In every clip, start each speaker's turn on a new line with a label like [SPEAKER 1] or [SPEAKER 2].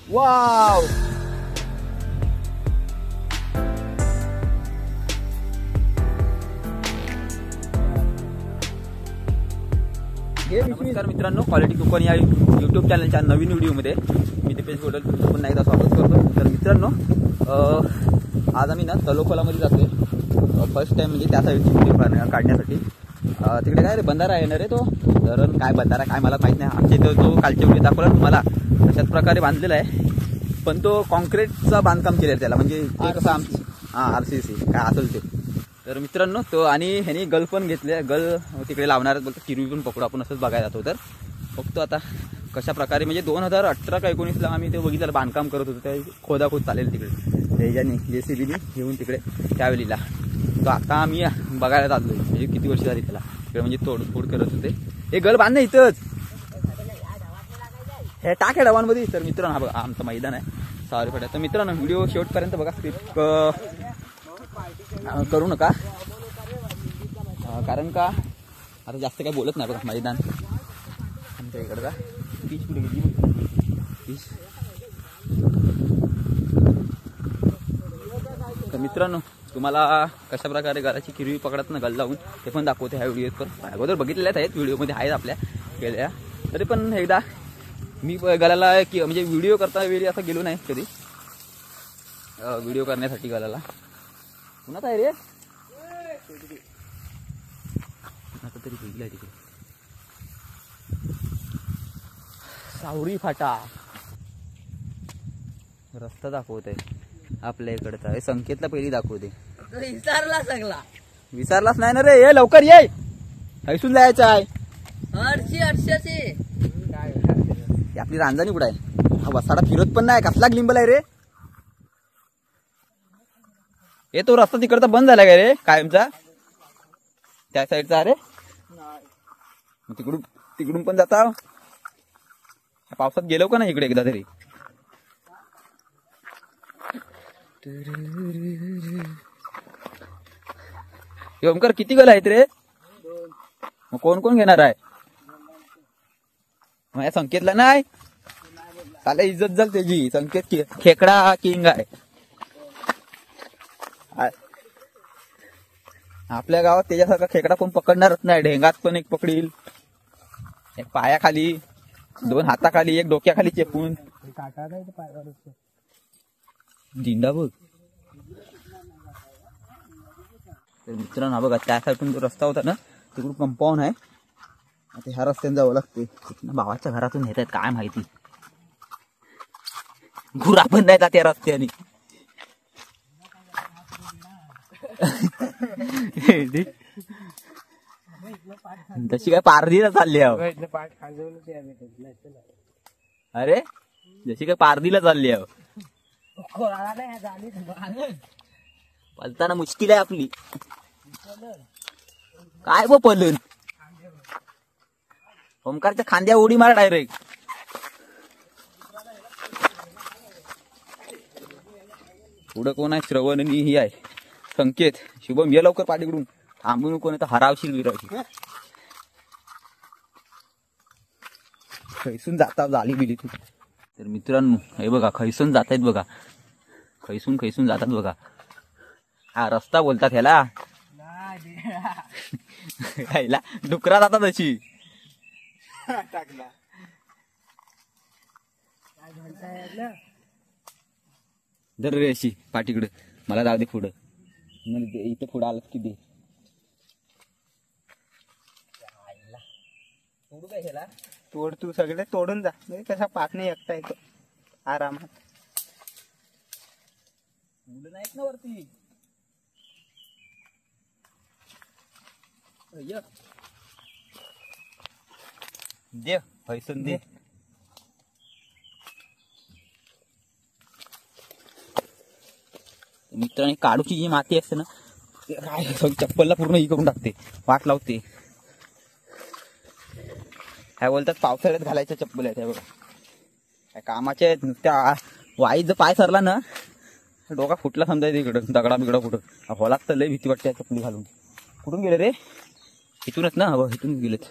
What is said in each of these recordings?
[SPEAKER 1] Wow नमस्कार मित्रांनो, quality Konkan या यूट्यूब चॅनलच्या नवीन व्हिडिओमध्ये मी दीपेश गोडल पुन्हा एकदा स्वागत करतो। तर मित्रांनो, आज आम्ही ना तलोखोलामध्ये जातोय फर्स्ट टाइम, म्हणजे त्या साईडची व्हिडिओ काढण्यासाठी। तिकडे काय रे बंधारा आहे ना रे, तो धरण काय बंधारा काय मला माहित नाही। आमच्या इथं जो कालच्या व्हिडिओ दाखवला तुम्हाला तशाच प्रकारे बांधलेला आहे, पण तो कॉन्क्रीटचा बांधकाम केलेलं आहे त्याला, म्हणजे ते कसं आमचं RCC काय असेल ते। तर मित्रांनो, तो आणि ह्यानी गल पण घेतले, गल तिकडे लावणार बोलतो, किरवी पण पकडू आपण असंच बघायला जातो। तर बघतो आता कशा प्रकारे, म्हणजे 2018 का 19ला आम्ही ते बघितलं बांधकाम करत होतो, ते खोदाखोद चालेल तिकडे त्याच्याने JCBने घेऊन तिकडे त्यावेळीला। तो आता आम्ही बघायला चाललो, म्हणजे किती वर्ष झाली त्याला तिकडे, म्हणजे तोडफोड करत होते। हे गल बांधणं इथंच हे टाक डवांमध्ये। तर मित्रांनो, हा बघा आमचं मैदान आहे सावरपेठा। तर मित्रांनो, व्हिडिओ शेवटपर्यंत बघा, स्किप करू नका, कारण का आता जास्त काही बोलत नाही बघा। मैदान आमच्या इकडं का पीच पुढे गेली पीच। तर मित्रांनो, तुम्हाला कशा प्रकारे गलाची किरवी पकडत ना गल लावून ते पण दाखवते ह्या व्हिडिओत। पण अगोदर बघितलेल्याच आहेत, व्हिडिओमध्ये आहेत आपल्या केल्या, तरी पण एकदा मी गलाला की म्हणजे व्हिडिओ करता वेळी असं गेलो नाही कधी, व्हिडिओ करण्यासाठी गलाला। पुन्हा काय रे आता तरी भेटलाय तिकडे सावरी फाटा रस्ता दाखवत आहे आपल्या इकडचा। हे संकेतला पहिली दाखवते,
[SPEAKER 2] विसरला सगळा।
[SPEAKER 1] विसरलाच नाही ना रे, ये लवकर ये, हैसून जायचं आहे। आपली रांजणी कुठं आहे? हा वसाडा फिरत पण नाही, कसला लिंबल आहे रे? हे तो रस्ता तिकडचा बंद झाला काय रे कायमचा, त्या साईडचा? अरे तिकडून पण जाता, पावसात गेलो का नाही इकडे एकदा तरी? ओमकार किती गल आहेत रे? मग कोण कोण घेणार आहे? माझ्या संकेतला नाही, त्याला इज्जत झाली त्याची। संकेत खेकडा किंग आहे आपल्या गावात, त्याच्यासारखा खेकडा कोण पकडणारच नाही। ढेंगात पण एक पकडील, एक पायाखाली, 2 हाताखाली, एक डोक्याखाली चेपून जिंडा बघ। तर मित्रांनो बघा, त्या साईडून जो रस्ता होता ना तिकडून कंपाऊंड आहे, आता ह्या रस्त्याने जावं लागते। भावाच्या घरातून येत आहेत काय माहिती, घुरा पण नाही जात या रस्त्याने। तशी काय पारदीला चालली आहे? अरे जशी काय पारदीला चालली आहे, पलताना मुश्किल आहे आपली। काय ब पलन ओमकारच्या खांद्या उडी मार डायरेक्ट। पुढं कोण आहे? श्रवण आणि ही आहे संकेत। शुभम ये लवकर पाठीकडून, थांबून कोण तर हरावशील विरावशील। खैसून जाता झाली बिली तू। तर मित्रांनो हे बघा, खैसून जात आहेत बघा, खैसून जातात बघा। हा रस्ता बोलतात ह्याला, ह्याला डुकरा जातात अशी। धर रे अशी पाठीकडे, मला जाऊ दे पुढं, इथं पुढं आलं की दे। तोडू काय ह्याला?
[SPEAKER 2] तोड, तू सगळे तोडून जा, कसा पाकणे एकटा येतो आरामात।
[SPEAKER 1] मुलं नाहीत ना वरती, दे पैसून दे। मित्रांनी काढूची जी माती असते ना ते काय चप्पलला पूर्ण ही करून टाकते, वाट लावते. काय बोलतात पावसाळ्यात घालायच्या चप्पल आहेत बघा, काय कामाच्या आहेत. नुसत्या वाईत जर पाय सरला ना डोका फुटला समजायचं इकडं, दगडा बिगडा कुठं होला तर लय भीती वाटते चप्पली घालून. कुठून गेले रे? इथूनच ना, हवं इथूनच गेलेत.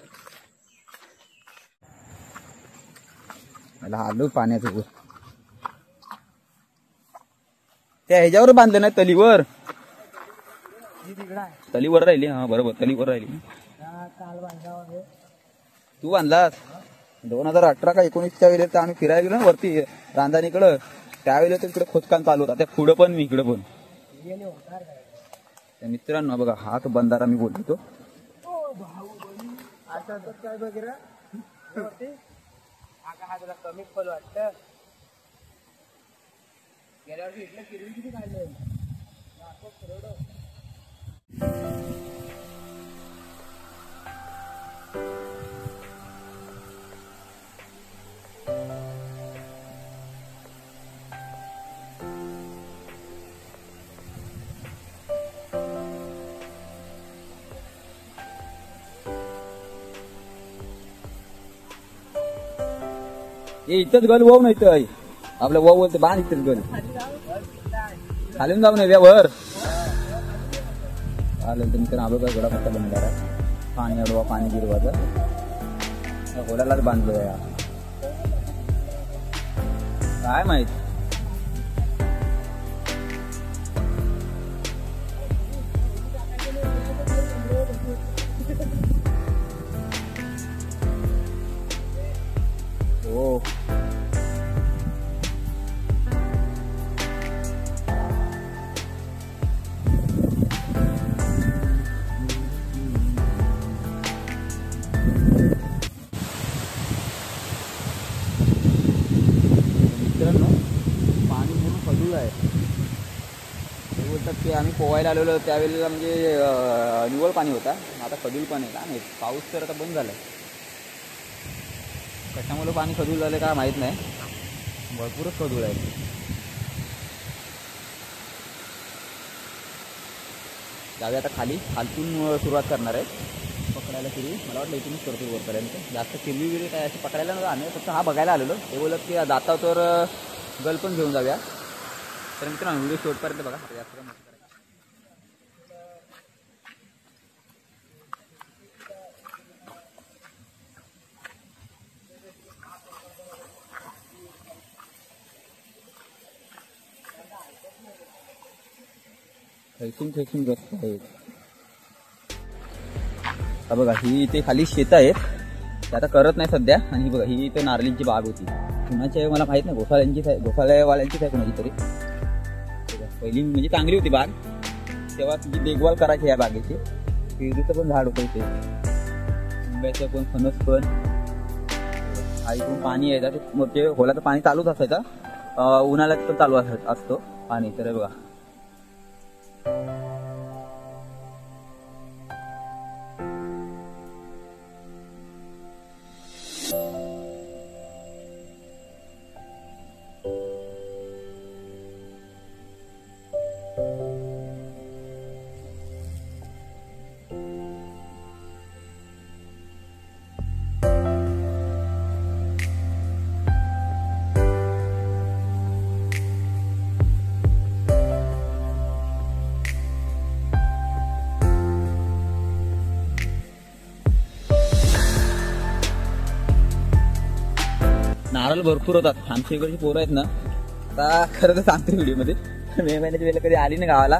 [SPEAKER 1] मला आलो पाण्याचं त्या ह्याच्यावर बांधलं ना तलीवर, तलीवर राहिली. हा बरोबर तलीवर राहिली. तू बांधलास 2018 का 19च्या वेळेला तर आम्ही फिरायला गेलो ना वरती रांधानीकडं, त्यावेळेला तर इकडे खोदकाम चालू होता, त्या पुढं पण मी इकडे पण. त्या मित्रांनो बघा हा तो बंधारा मी बोलतो कमी खोल वाटतं. गेल्या वर्षी इथलं किरवी किती काढलं. इथंच गल वाहू नाही तर आपलं वाहू बोलते बांध इथंच गल खालून जाऊ नये वर आलं तर मित्रांनो आलो का गडा मोठा बंधारा, पाणी अडवा पाणी गिरवाचं घोड्यालाच बांधलो या काय माहित. हो मित्रांनो पाणी म्हणून खजूळ आहे. ते बोलतात की आम्ही पोवायला आलेलो त्यावेळेला म्हणजे निव्वळ पाणी होता, आता खजूळ पण आहे. काय माहित पाऊस तर आता बंद झालाय, कशामुळे पाणी खजूळ झालं काय माहित नाही, भरपूरच खजूळ आहे. जाऊया आता खाली, खालतून सुरुवात करणार आहे पकडायला किरवी. मला वाटलं इथूनच करतो वरपर्यंत, जास्त किरवी बिरवी काय अशी पकडायला नव्हतं आम्ही, फक्त हा बघायला आलेलो. ते बोलत की जाता तर गल पण घेऊन जाऊया. तर मित्रांनो व्हिडिओ शेवटपर्यंत बघा. जास्त थैसून थैसून रस्त आहेत. बघा ही इथे खाली शेत आहेत, ते आता करत नाही सध्या. आणि ही बघा ही इथे नारळींची बाग होती, कुणाची आहे मला माहित नाही, घोसाळेवाल्यांचीच आहे कुणाची तरी. पहिली म्हणजे चांगली होती बाग, तेव्हा तिची देखभाल करायची या बागेची. पेरूचं पण झाड होतं इथे, आंब्याचं पण, फणस पण. आईकडून पाणी यायचं मोठे खोलाचं पाणी चालूच असायचं, उन्हाळ्यात पण चालू असतो पाणी. तर बघा नारळ भरपूर होतात. आमच्या इकडची पोरं आहेत ना, आता खरं तर सांगतो व्हिडिओमध्ये, मे महिन्याच्या वेळेला कधी आली ना गावाला,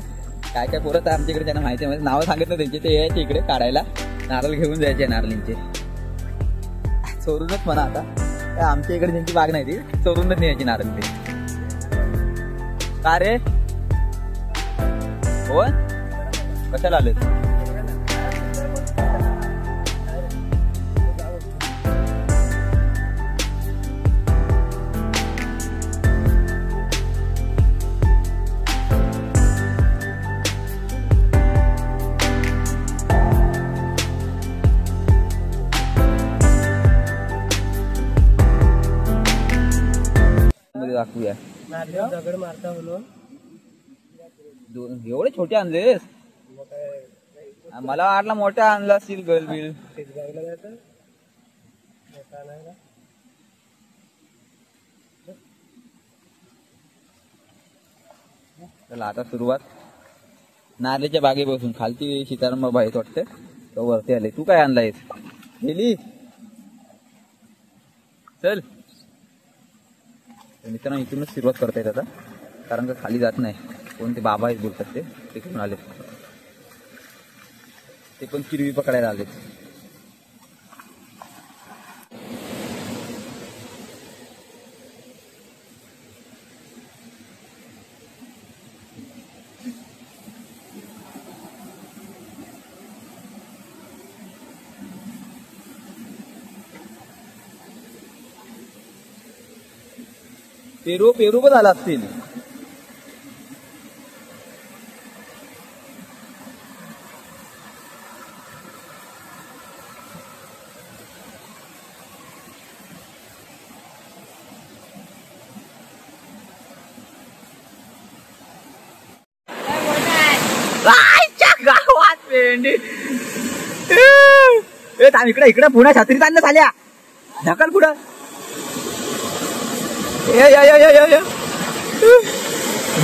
[SPEAKER 1] काय काय पोरं तर आमच्या इकडे त्यांना माहिती आहे, नावं सांगितलं त्यांचे, ते यायचे इकडे काढायला, नारळ घेऊन जायचे नारळींचे. चोरूनच म्हणा, आता आमच्या इकडे त्यांची बाग नाही ती, चोरूनच न्यायची नारळ ते. का रे हो कशाला आले? दाखवूया
[SPEAKER 2] दगड मारता म्हणून
[SPEAKER 1] एवढे छोटे आणलेस? मला वाटला मोठा आणला असतील गल बिल. चला आता सुरुवात. नारळीच्या बागे बसून खालती सीताराम बाहेर वाटते तो वरती आले. तू काय आणलायस? गेली चल. मित्रांनो इथूनच सुरुवात करतायत आता, कारण का खाली जात नाही. कोणते बाबा आहेत बोलतात ते तिकडून आले. ते पण किरवी पकडायला आले. पेरू पेरू पण आला असतील. गावात भेंडी. इकडे इकडे पुन्हा छत्रीत आणण्यात आल्या. ढकल पुढं.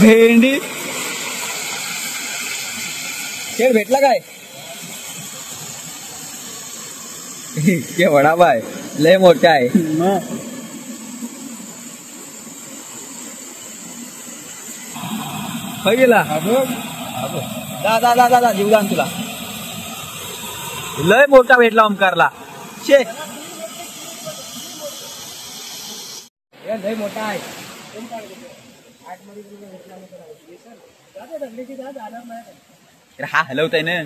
[SPEAKER 1] भेंडी शेर भेटला काय? ते वडापाय लय मोठा आहे. काय गेला? जा जा जा जा जीवदान तुला. लय मोठा भेटला ओमकारला. शे लय मोठा आहे. हा हलवताय ना.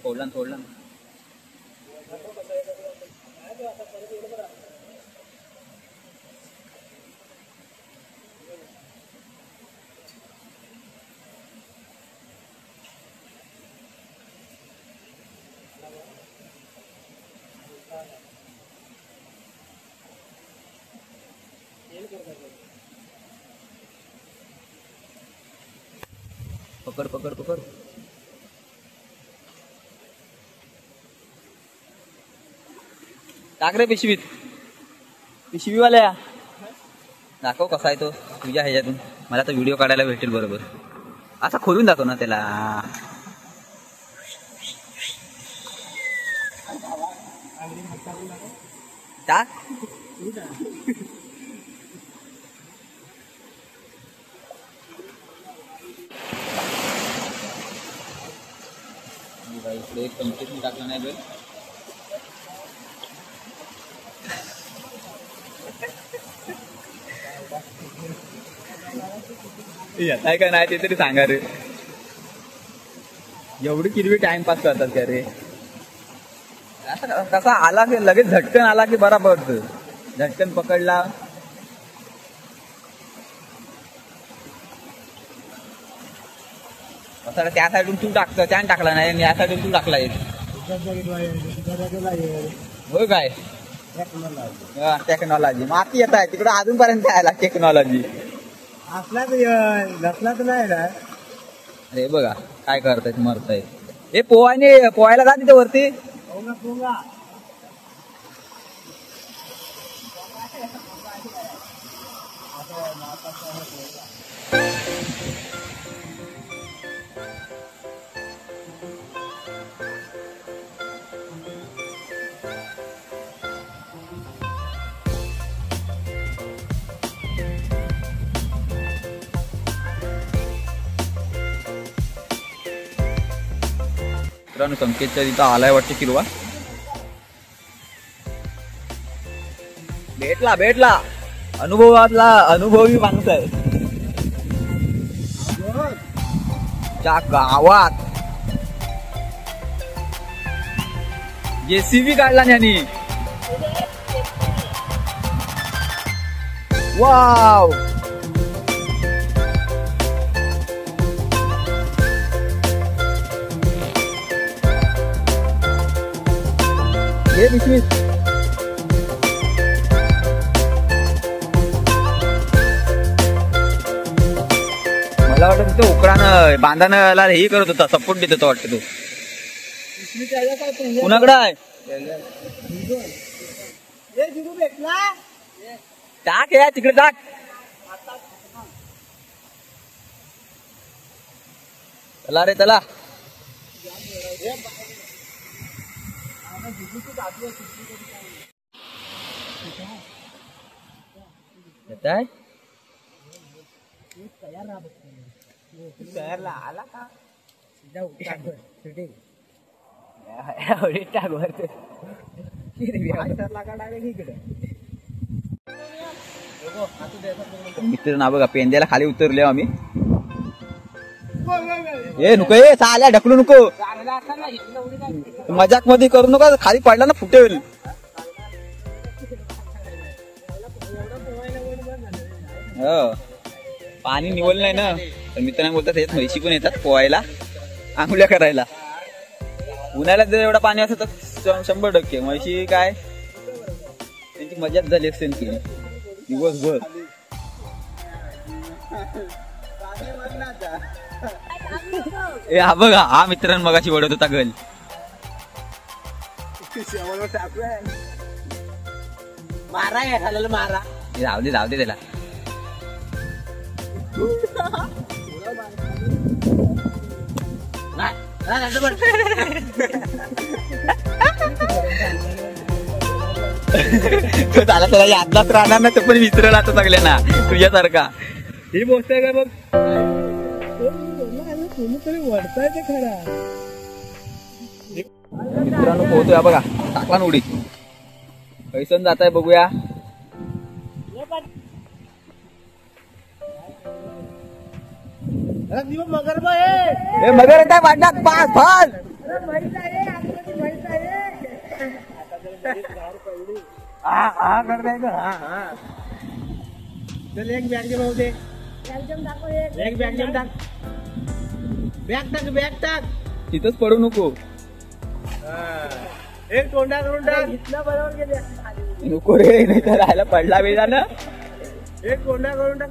[SPEAKER 1] फोडला फोडला. पकड़ पकड़ पकड़. टाक रे पिशवीत. पिशवीवाल्या दाखव कसा आहे तो तुझ्या ह्याच्यातून. मला तर व्हिडिओ काढायला भेटेल बरोबर. असा खोलून दाखव ना त्याला. टाक. इकडे चमचेत टाकलं नाही बघ. येताय का नाही ते तरी सांगा रे. एवढी किरवी टाइमपास करतात का रे? कसा आला की लगेच झटकन आला की बरा पडतो. झटकन पकडला. असं त्या साईडून तू टाकतो. त्याने टाकला नाही या साईडून तू टाकला. होय काय? टेक्नॉलॉजी माती येत आहे तिकडे अजूनपर्यंत यायला. टेक्नॉलॉजी
[SPEAKER 2] असला तर नाही ना.
[SPEAKER 1] अरे बघा काय करतायत मरतायत. हे पोहायने पोहायला जा तिथे वरती. संकेतच्या तिथं आलाय वाटतं किरवा. भेटला भेटला. अनुभवातला अनुभवी माणूस आहे. त्या गावात JCB काढला त्यांनी. वाव. हे पिशवी मला वाटत तिथे उकडानं बांधानं हे करत होता सपोर्ट देत होता वाटतं तो कुणाकडे आहे टाक या तिकडे टाक चला रे चला येताय
[SPEAKER 2] तयारला आला का
[SPEAKER 1] मित्र ना बघा पेंद्याला खाली उतरले आम्ही ए नको ए चाल्या ढकलू नको मजाक मध्ये करू नका खाली पडला ना फुटेल पाणी निवल नाही ना तर मित्रांना बोलतात हेच म्हैशी पण येतात पोहायला आंघोळ्या करायला उन्हाळ्यात जर एवढा पाणी असं तर 100% म्हैशी काय त्यांची मजाच झाली असेल की दिवसभर ए हा बघा हा मित्रांनो मगाशी वडत होता गल
[SPEAKER 2] मारा मारा
[SPEAKER 1] जाऊ दे त्याला तो झाला त्याला यादलाच राहणार ना तो पण विसरला आता सगळ्या ना तुझ्यासारखा
[SPEAKER 2] ही गोष्ट आहे का बघ वडताय खरा
[SPEAKER 1] मित्रांनो पोहतोय बघा टाकला ना उडी कैसन जात आहे बघूया मगर येत आहे वाटणार पाच फाल
[SPEAKER 2] चल एक बॅग दे भाऊ दे एक बॅग दे टाक बॅग टाक
[SPEAKER 1] तिथंच पडू नको
[SPEAKER 2] एक तोंडा करून टाक
[SPEAKER 1] नको रे नाही तर राहायला पडला वेळा ना
[SPEAKER 2] एक तोंडा करून टाक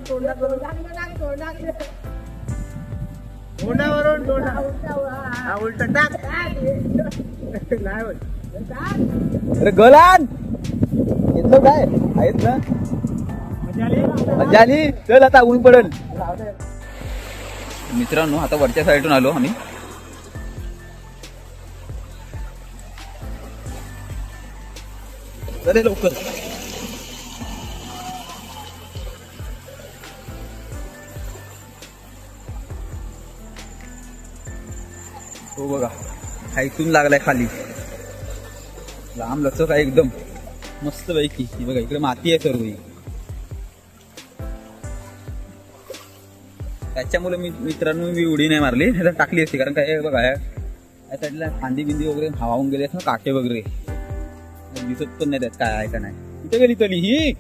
[SPEAKER 2] तोंडावरून उलट टाक नाही होत
[SPEAKER 1] अरे गलान येतो काय आहेत ना मजा आली चल आता ऊन पडल मित्रांनो आता वरच्या साईडून आलो आम्ही चले लवकर हो बघा खायतून लागलाय खाली लांब लचक आहे एकदम मस्त पैकी बघा इकडे माती आहे सर्व त्याच्यामुळे मित्रांनो मी उडी नाही मारली नाही तर टाकली असती कारण काय बघा या साईडला फांदी बिंदी वगैरे हवाहून गेले असं काटे वगैरे दिसत पण नाही त्यात काय आहे का नाही कुठे गेली तरी ही